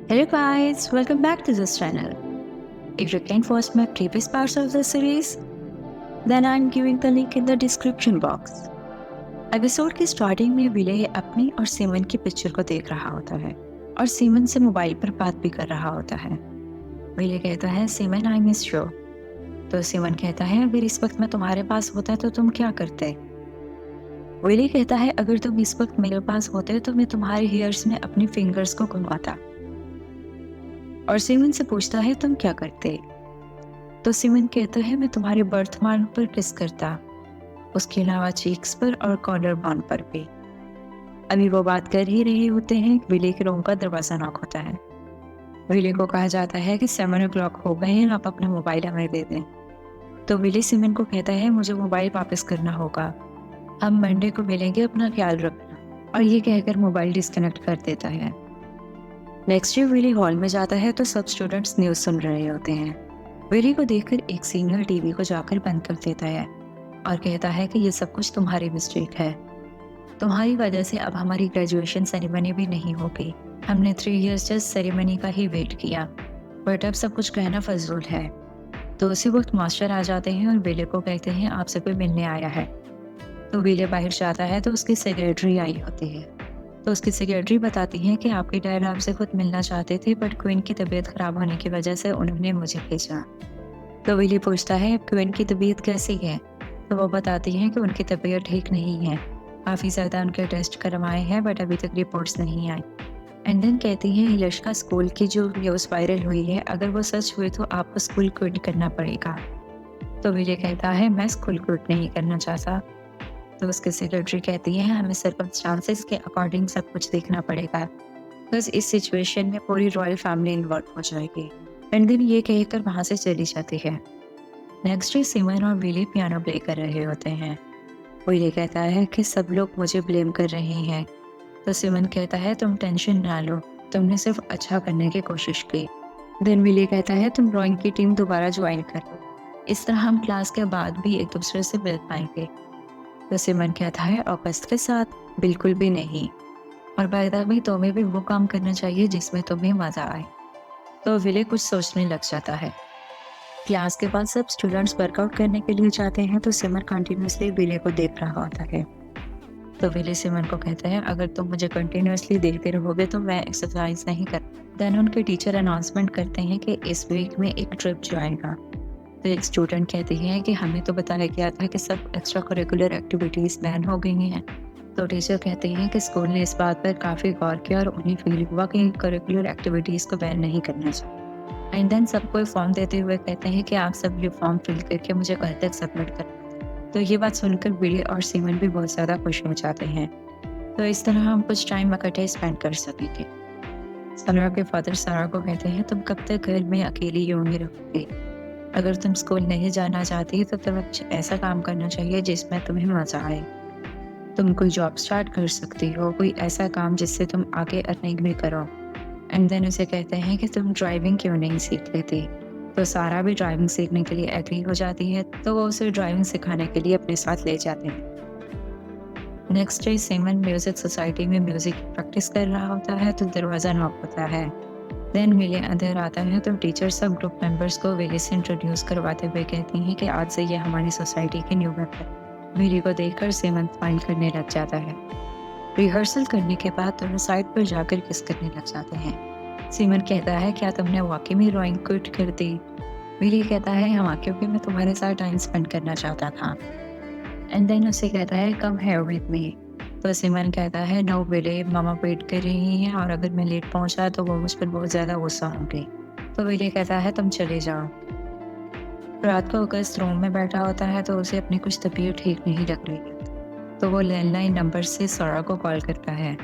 Hello guys, welcome back to this channel. If you can't watch my previous parts of the series, then I'm giving the link in the description box. Episode की starting में विले अपनी और semen की picture को देख रहा होता है और सीमन से मोबाइल पर बात भी कर रहा होता है। विले कहता है सीमन आई मिस यू। तो सीमन कहता है अगर इस वक्त मैं तुम्हारे पास होता तो तुम क्या करते। विले कहता है अगर तुम इस वक्त मेरे पास होते तो मैं तुम्हारे हेयर्स में अपनी फिंगर्स को घुमाता। और सीमन से पूछता है तुम क्या करते। तो सीमन कहता है मैं तुम्हारे बर्थमार्क पर किस करता, उसके अलावा चीक्स पर और कॉलर बॉन पर भी। अभी वो बात कर ही रहे होते हैं, विले के रूम का दरवाजा नॉक होता है। विले को कहा जाता है कि 7 o'clock हो गए हैं, आप अपना मोबाइल हमें दे दें। तो विले सीमन को कहता है मुझे मोबाइल वापस करना होगा, हम मंडे को मिलेंगे, अपना ख्याल रखना। और ये कहकर मोबाइल डिस्कनेक्ट कर देता है। नेक्स्ट डे विली हॉल में जाता है तो सब स्टूडेंट्स न्यूज़ सुन रहे होते हैं। विली को देखकर एक सीनियर टीवी को जाकर बंद कर देता है और कहता है कि ये सब कुछ तुम्हारी मिस्टेक है, तुम्हारी वजह से अब हमारी ग्रेजुएशन सेरेमनी भी नहीं होगी। हमने 3 years जस्ट सेरेमनी का ही वेट किया, बट अब सब कुछ कहना फजूल है। तो उसी वक्त मास्टर आ जाते हैं और विले को कहते हैं आपसे कोई मिलने आया है। तो विले बाहर जाता है तो उसकी सेक्रेटरी आई होती है। तो उसकी सेक्रेटरी बताती है कि आपके डैड आपसे खुद मिलना चाहते थे, बट क्वीन की तबीयत खराब होने की वजह से उन्होंने मुझे भेजा। तो विली पूछता है क्वीन की तबीयत कैसी है। तो वो बताती हैं कि उनकी तबीयत ठीक नहीं है, काफ़ी ज़्यादा उनके टेस्ट करवाए हैं बट अभी तक रिपोर्ट्स नहीं आई। एंड देन कहती हैं यलिशका स्कूल की जो न्यूज़ वायरल हुई है, अगर वो सच हुई तो आपको स्कूल क्विट करना पड़ेगा। तो विली कहता है मैं स्कूल क्विट नहीं करना चाहता। तो उसके सेक्रेटरी कहती है हमें सर्कमस्टांसेस के अकॉर्डिंग सब कुछ देखना पड़ेगा, बस इस सिचुएशन में पूरी रॉयल फैमिली इन्वॉल्व हो जाएगी। एंड देन ये कहकर वहाँ से चली जाती है। नेक्स्ट डे सिमन और विली पियानो प्ले कर रहे होते हैं। विली कहता है कि सब लोग मुझे ब्लेम कर रहे हैं। तो सिमन कहता है तुम टेंशन ना लो, तुमने सिर्फ अच्छा करने की कोशिश की। देन विली कहता है तुम ड्राइंग की टीम दोबारा ज्वाइन कर लो, इस तरह हम क्लास के बाद भी एक दूसरे से मिल पाएंगे। तो सिमन कहता है ऑगस्ट के साथ बिल्कुल भी नहीं, और बाय द वे तुम्हें भी वो काम करना चाहिए जिसमें तुम्हें मज़ा आए। तो विले कुछ सोचने लग जाता है। क्लास के बाद सब स्टूडेंट्स वर्कआउट करने के लिए जाते हैं तो सिमन कंटिन्यूसली विले को देख रहा होता है। तो विले सिमन को कहता है अगर तुम मुझे कंटिन्यूसली देखते रहोगे तो मैं एक्सरसाइज नहीं कर। देन उनके टीचर अनाउंसमेंट करते हैं कि इस वीक में एक ट्रिप जाएगा। तो एक स्टूडेंट कहती है कि हमें तो बताया गया था कि सब एक्स्ट्रा करिकुलर एक्टिविटीज़ बैन हो गई हैं। तो टीचर कहते हैं कि स्कूल ने इस बात पर काफ़ी गौर किया और उन्हें फील हुआ कि करिकुलर एक्टिविटीज़ को बैन नहीं करना चाहिए। एंड देन सबको फॉर्म देते हुए कहते हैं कि आप सब ये फॉर्म फिल करके मुझे कल तक सबमिट कर। तो ये बात सुनकर विले और सीमन भी बहुत ज़्यादा खुश हो जाते हैं। तो इस तरह हम कुछ टाइम इकट्ठे स्पेंड कर सकेंगे। सारा के फादर सारा को कहते हैं तुम कब तक घर में अकेली यूं ही रहोगे, अगर तुम स्कूल नहीं जाना चाहती तो तुम्हें कुछ ऐसा काम करना चाहिए जिसमें तुम्हें मज़ा आए। तुम कोई जॉब स्टार्ट कर सकती हो, कोई ऐसा काम जिससे तुम आगे अर्निंग भी करो। एंड देन उसे कहते हैं कि तुम ड्राइविंग क्यों नहीं सीख लेती। तो सारा भी ड्राइविंग सीखने के लिए एग्री हो जाती है, तो वो उसे ड्राइविंग सिखाने के लिए अपने साथ ले जाते हैं। Next day semen music society में म्यूज़िक की प्रैक्टिस कर रहा होता है तो दरवाज़ा नॉक होता है। देन विले अंदर आता है तो टीचर सब ग्रुप मेंबर्स को विले से इंट्रोड्यूस करवाते हुए कहती हैं कि आज से ये हमारी सोसाइटी के न्यू मेंबर। विले को देखकर सीमन स्माइल करने लग जाता है। रिहर्सल करने के बाद दोनों साइड पर जाकर किस करने लग जाते हैं। सीमन कहता है क्या तुमने वाकई में ड्राइंग क्विट कर दी। विले कहता है हाँ, क्योंकि मैं तुम्हारे साथ टाइम स्पेंड करना चाहता था। एंड देन उसे कहता है कम हियर विद मी। तो सिमन कहता है नो विले, मामा वेट कर रही हैं और अगर मैं लेट पहुंचा तो वो मुझ पर बहुत ज़्यादा गुस्सा होंगे। तो विले कहता है तुम चले जाओ। रात को अगस्त रूम में बैठा होता है तो उसे अपनी कुछ तबीयत ठीक नहीं लग रही है। तो वो लैंडलाइन नंबर से सारा को कॉल करता है।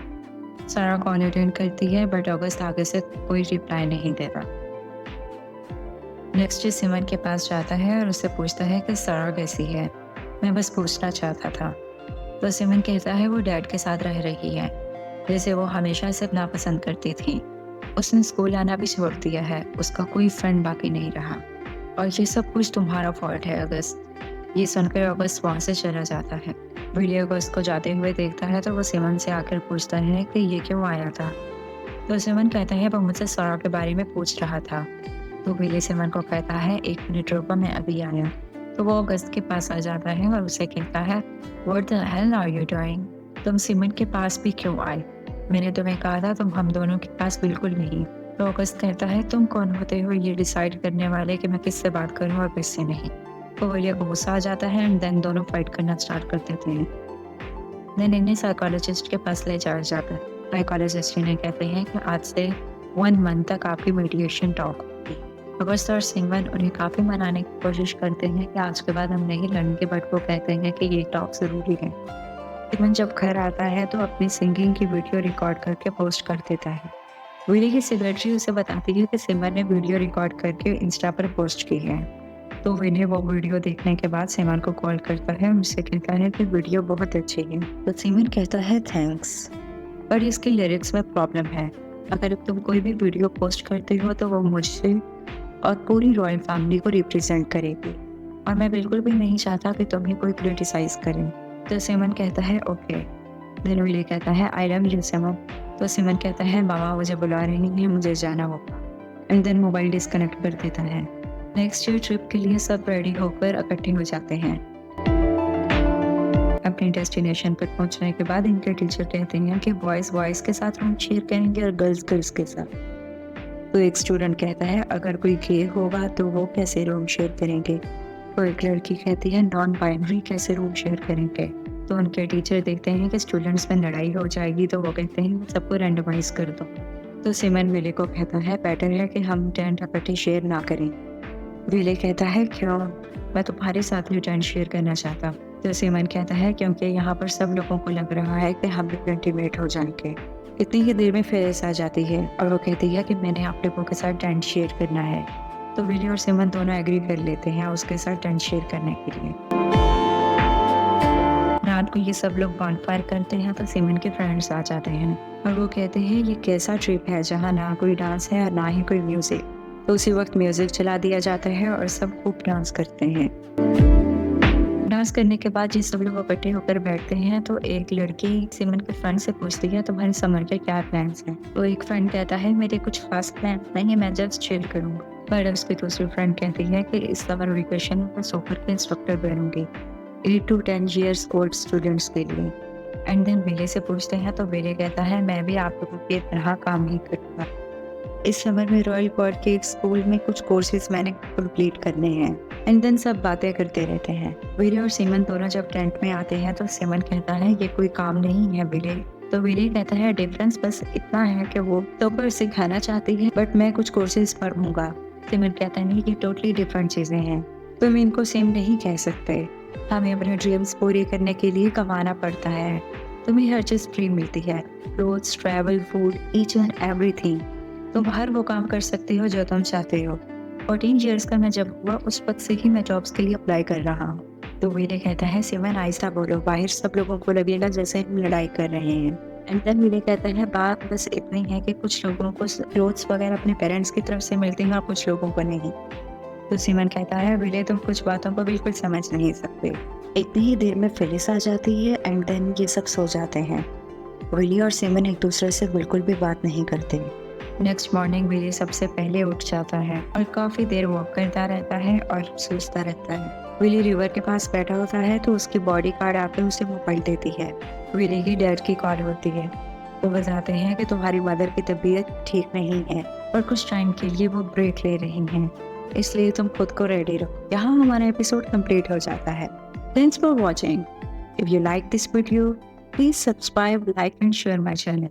सारा कॉल अटेंड करती है बट अगस्त आगे से कोई रिप्लाई नहीं देता। नेक्स्ट डे सिमन के पास जाता है और उससे पूछता है कि सारा कैसी है, मैं बस पूछना चाहता था। तो सिमन कहता है वो डैड के साथ रह रही है, जैसे वो हमेशा से नापसंद करती थी। उसने स्कूल आना भी छोड़ दिया है, उसका कोई फ्रेंड बाकी नहीं रहा, और ये सब कुछ तुम्हारा फॉल्ट है अगस्त। ये सुनकर अगस्त वहाँ से चला जाता है। विले अगस्त को जाते हुए देखता है तो वो सिमन से आकर पूछता है कि ये क्यों आया था। तो सिमन कहता है वो मुझसे सौरव के बारे में पूछ रहा था। तो विले सिमन को कहता है 1 मिनट रुको, मैं अभी आया। तो वो अगस्त के पास आ जाता है और उसे कहता है what the hell are you doing? तुम सिमन के पास भी क्यों आए? मैंने तुम्हें कहा था तुम हम दोनों के पास बिल्कुल नहीं। तो अगस्त कहता है तुम कौन होते हो ये डिसाइड करने वाले कि मैं किससे बात करूं और किससे नहीं? तो विले को गुस्सा आ जाता है एंड देन दोनों फाइट करना स्टार्ट कर देते हैं। देन इन्हें साइकोलॉजिस्ट के पास ले जाया जाता है। साइकोलॉजिस्ट इन्हें कहते हैं कि आज से 1 मंथ तक आपकी मेडिटेशन टॉक होगी। अगस्त और सिमन उन्हें काफ़ी मनाने की कोशिश करते हैं कि आज के बाद हम नहीं लड़ेंगे, बट वो कहते हैं कि ये टॉक ज़रूरी है। सिमन जब घर आता है तो अपनी सिंगिंग की वीडियो रिकॉर्ड करके पोस्ट कर देता है। विले की सेक्रेटरी उसे बताती है कि सिमन ने वीडियो रिकॉर्ड करके इंस्टा पर पोस्ट की है। तो विले वो वीडियो देखने के बाद सिमन को कॉल करता है और उससे कहता है कि वीडियो बहुत अच्छी है। तो सिमन कहता है थैंक्स, पर इसके लिरिक्स में प्रॉब्लम है। अगर तुम कोई भी वीडियो पोस्ट करते हो तो वो मुझसे और पूरी रॉयल फैमिली को रिप्रेजेंट करेगी और मैं बिल्कुल भी नहीं चाहता कि तुम्हें कोई क्रिटिसाइज करे। तो सिमन कहता है ओके। देन विले कहता है आई लव यू सिमन। तो सिमन कहता है मामा मुझे बुला रही हैं, मुझे जाना होगा। एंड देन मोबाइल डिस्कनेक्ट कर देता है। नेक्स्ट ईयर ट्रिप के लिए सब रेडी होकर इकट्ठे हो जाते हैं। अपनी डेस्टिनेशन पर पहुंचने के बाद इनके टीचर कहते हैं कि बॉयज़ के साथ रूम शेयर करेंगे और गर्ल्स के साथ। तो एक स्टूडेंट कहता है अगर कोई गे होगा तो वो कैसे रूम शेयर करेंगे? तो एक लड़की कहती है नॉन बाइनरी कैसे रूम शेयर करेंगे? तो उनके टीचर देखते हैं कि स्टूडेंट्स में लड़ाई हो जाएगी, तो वो कहते हैं सबको रैंडमाइज कर दो। तो सिमन विले को कहता है बेटर है कि हम टेंट इकट्ठे शेयर ना करें। विले कहता है क्यों? मैं तुम्हारे साथ ही टेंट शेयर करना चाहता। तो सिमन कहता है क्योंकि यहाँ पर सब लोगों को लग रहा है कि हम भी इंटीमेट हो जाएंगे। इतनी ही देर में फेरिस आ जाती है और वो कहती है कि मैंने आप लोगों के साथ टेंट शेयर करना है। तो विले और सिमन दोनों एग्री कर लेते हैं उसके साथ टेंट शेयर करने के लिए। रात को ये सब लोग बॉनफायर करते हैं तो सिमन के फ्रेंड्स आ जाते हैं और वो कहते हैं ये कैसा ट्रिप है जहाँ ना कोई डांस है और ना ही कोई म्यूजिक। तो उसी वक्त म्यूजिक चला दिया जाता है और सब खूब डांस करते हैं। डांस करने के बाद जिस सब लोग इकट्ठे होकर बैठते हैं तो एक लड़की सिमन के फ्रेंड से पूछती है तुम्हारे समर के क्या प्लान्स हैं? तो एक फ्रेंड कहता है मेरे कुछ खास प्लान नहीं है, मैं जस्ट चिल करूँगा। पर उसकी दूसरी फ्रेंड कहती है कि इस समर वेकेशन में मैं सोकर के इंस्ट्रक्टर बनूंगी 8 to 10 years old स्टूडेंट्स के लिए। एंड देन विले से पूछते हैं तो विले कहता है मैं भी आप लोगों की तरह काम ही करूँगा। इस समर में रॉयल कोर्ट के एक स्कूल में कुछ कोर्सेज मैंने कंप्लीट करने हैं। एंड देन सब बातें करते रहते हैं। विले और सिमन दोनों जब टेंट में आते हैं तो सिमन कहता है ये कोई काम नहीं है विले। तो विले कहता है डिफरेंस बस इतना है कि वो तो पर सिखाना चाहती है बट मैं कुछ कोर्सेज पढ़ूंगा। सिमन कहता है नहीं ये टोटली डिफरेंट चीजें हैं, तुम इनको सेम नहीं कह सकते। हमें अपने ड्रीम्स पूरे करने के लिए कमाना पड़ता है। तुम्हें हर चीज फ्री मिलती है, clothes, travel, food, each and everything. तुम हर वो काम कर सकते हो जो तुम चाहते हो। 14 ईयर्स का मैं जब हुआ उस वक्त से ही मैं जॉब्स के लिए अप्लाई कर रहा हूँ। तो विले कहता है सिमन आहिस्ता बोलो, बाहर सब लोगों को लगेगा जैसे हम लड़ाई कर रहे हैं। एंड देन विले कहता है बात बस इतनी है कि कुछ लोगों को क्लोथ्स वगैरह अपने पेरेंट्स की तरफ से मिलती हैं और कुछ लोगों को नहीं। तो सिमन कहता है विले तुम कुछ बातों को बिल्कुल समझ नहीं सकते। इतनी ही देर में फेलिस आ जाती है एंड देन ये सब सो जाते हैं। विले और सिमन एक दूसरे से बिल्कुल भी बात नहीं करते। नेक्स्ट मॉर्निंग विले सबसे पहले उठ जाता है और काफ़ी देर वॉक करता रहता है और सोचता रहता है। विले रिवर के पास बैठा होता है तो उसकी बॉडी गार्ड आकर उसे मोबाइल देती है। विले की डैड की कॉल होती है। वो बताते हैं कि तुम्हारी मदर की तबीयत ठीक नहीं है और कुछ टाइम के लिए वो ब्रेक ले रही हैं, इसलिए तुम खुद को रेडी रखो। यहाँ हमारा एपिसोड कंप्लीट हो जाता है। Thanks for watching. If you like this video please subscribe, like and share my channel.